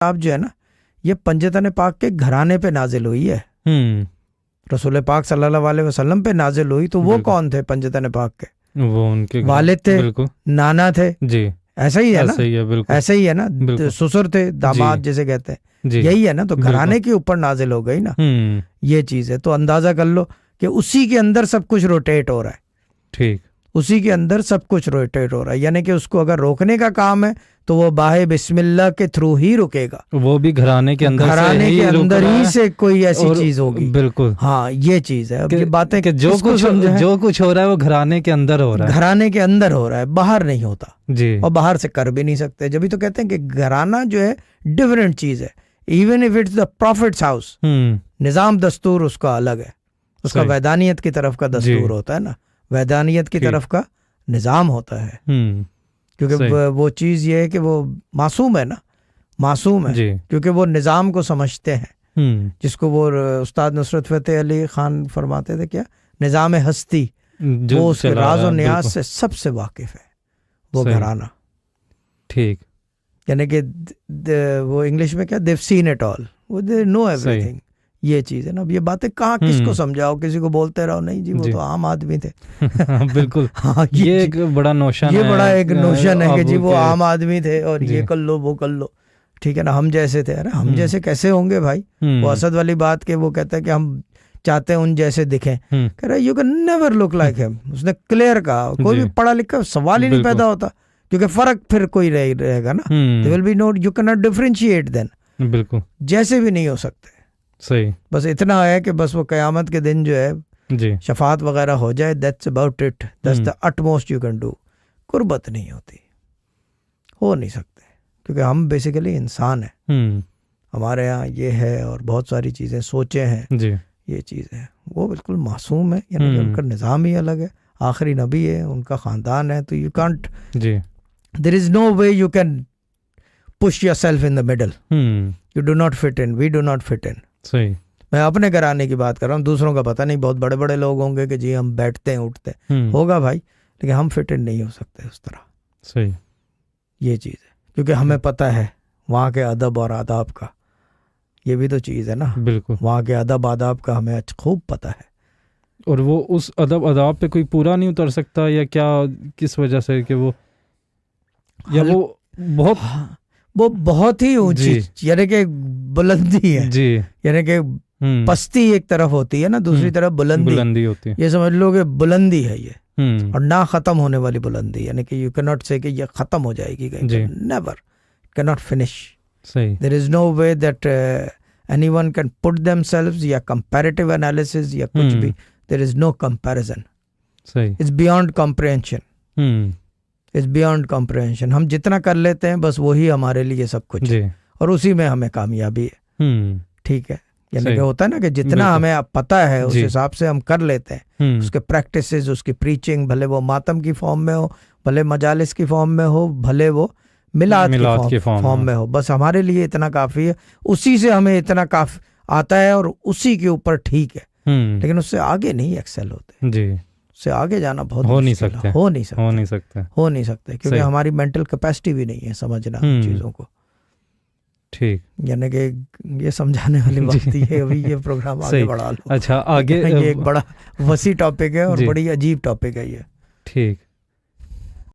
आप जो है ना, ये पंजतन पाक के घराने पे नाजिल हुई है, रसूल पाक सल्लल्लाहु अलैहि वसल्लम पे नाजिल हुई। तो वो कौन थे पंजतन पाक के? वो उनके वालिद थे, नाना थे जी, ऐसा ही है ना, ऐसा ही है, बिल्कुल ऐसा ही है ना, ससुर थे, दामाद जिसे कहते हैं, यही है ना। तो घराने के ऊपर नाजिल हो गई ना, ये चीज है। तो अंदाजा कर लो कि उसी के अंदर सब कुछ रोटेट हो रहा है, ठीक, उसी के अंदर सब कुछ रोटेट हो रहा है। यानी कि उसको अगर रोकने का काम है तो वो बाहे बिस्मिल्लाह के थ्रू ही रुकेगा, वो भी घराने के अंदर घराने के अंदर ही से कोई ऐसी चीज होगी, बिल्कुल। हाँ ये चीज है। अब ये बातें कि जो कुछ हो रहा है वो घराने के अंदर हो रहा है, घराने के अंदर हो रहा है, बाहर नहीं होता जी, और बाहर से कर भी नहीं सकते। जब भी तो कहते हैं कि घराना जो है डिफरेंट चीज है, even if it's the profits house, निजाम दस्तूर उसका अलग है, उसका वैदानियत की तरफ का दस्तूर होता है ना, वैदानियत की तरफ का निजाम होता है, क्योंकि वो चीज ये है कि वो मासूम है ना, मासूम है, क्योंकि वो निजाम को समझते हैं, जिसको वो उस्ताद नुसरत फतेह अली खान फरमाते थे, क्या निजाम हस्ती, वो उसके राज और न्याज से सबसे वाकिफ है वो घराना, ठीक। यानी कि वो इंग्लिश में क्या, देव सीन इट ऑल, वो दे नो एवरीथिंग, ये चीज है ना। अब ये बातें कहाँ किसको समझाओ, किसी को बोलते रहो, नहीं जी वो तो आम आदमी थे बिल्कुल हाँ, ये एक बड़ा नोशन, ये बड़ा एक नोशन है कि जी वो आम आदमी थे और ये कर लो वो कर लो, ठीक है ना, हम जैसे थे। अरे हम जैसे कैसे होंगे भाई? वो असद वाली बात के वो कहता है कि हम चाहते हैं उन जैसे दिखें, कह रहा you can never look like him, उसने क्लियर कहा। कोई भी पढ़ा लिखा सवाल ही नहीं पैदा होता, क्योंकि फर्क फिर कोई रहेगा ना, there will be no, you can not differentiate then, बिल्कुल जैसे भी नहीं हो सकते। सही, बस इतना है कि बस वो क़यामत के दिन जो है जी, शफात वगैरह हो जाए, that's about it, that's the utmost you can do. कुर्बत नहीं होती, हो नहीं सकते, क्योंकि हम बेसिकली इंसान हैं, हमारे यहाँ ये है और बहुत सारी चीज़ें सोचे हैं जी, ये चीज़ है। वो बिल्कुल मासूम है, यानी उनका निज़ाम ही अलग है, आखिरी नबी है, उनका ख़ानदान है, तो you can't, there is no way you can push yourself in the middle, you do not fit in, we do not fit in. सही, मैं अपने घराने की बात कर रहा हूँ, दूसरों का पता नहीं, बहुत बड़े बड़े लोग होंगे कि जी हम बैठते हैं उठते हैं, होगा भाई, लेकिन हम फिट इन नहीं हो सकते उस तरह। सही, ये चीज़ है, क्योंकि हमें पता है वहाँ के अदब और आदाब का, ये भी तो चीज़ है ना, बिल्कुल वहाँ के अदब आदाब का हमें खूब पता है। और वो उस अदब आदाब पे कोई पूरा नहीं उतर सकता, या क्या, किस वजह से कि वो, या वो बहुत ही ऊंची, यानी कि बुलंदी है जी, यानी कि पस्ती एक तरफ होती है ना, दूसरी तरफ बुलंदी होती है, ये समझ लो कि बुलंदी है ये, और ना खत्म होने वाली बुलंदी, यानी कि यू कैन नॉट से कि ये खत्म हो जाएगी कहीं, never, can not finish. There is no way that anyone can put themselves, या कंपैरेटिव एनालिसिस या कुछ भी, there is no comparison, it's beyond comprehension, it's beyond comprehension. हम जितना कर लेते हैं बस वही हमारे लिए सब कुछ है, और उसी में हमें कामयाबी है, ठीक है। यानी कि होता है ना कि जितना हमें पता है उस हिसाब से हम कर लेते हैं, उसके प्रैक्टिसेस, उसकी प्रीचिंग, भले वो मातम की फॉर्म में हो, भले मजालिस की फॉर्म में हो, भले वो मिलाद की फॉर्म में हो, बस हमारे लिए इतना काफ़ी है, उसी से हमें इतना काफ़ी आता है और उसी के ऊपर ठीक है, लेकिन उससे आगे नहीं एक्सेल होते जी, उससे आगे जाना बहुत हो नहीं सकते, क्योंकि हमारी मेंटल कैपेसिटी भी नहीं है समझना चीज़ों को, ठीक। यानी कि ये समझाने वाली बात है। अभी ये प्रोग्राम आगे बढ़ा लो। अच्छा, आगे ये एक बड़ा वसी टॉपिक है और बड़ी अजीब टॉपिक है ये, ठीक।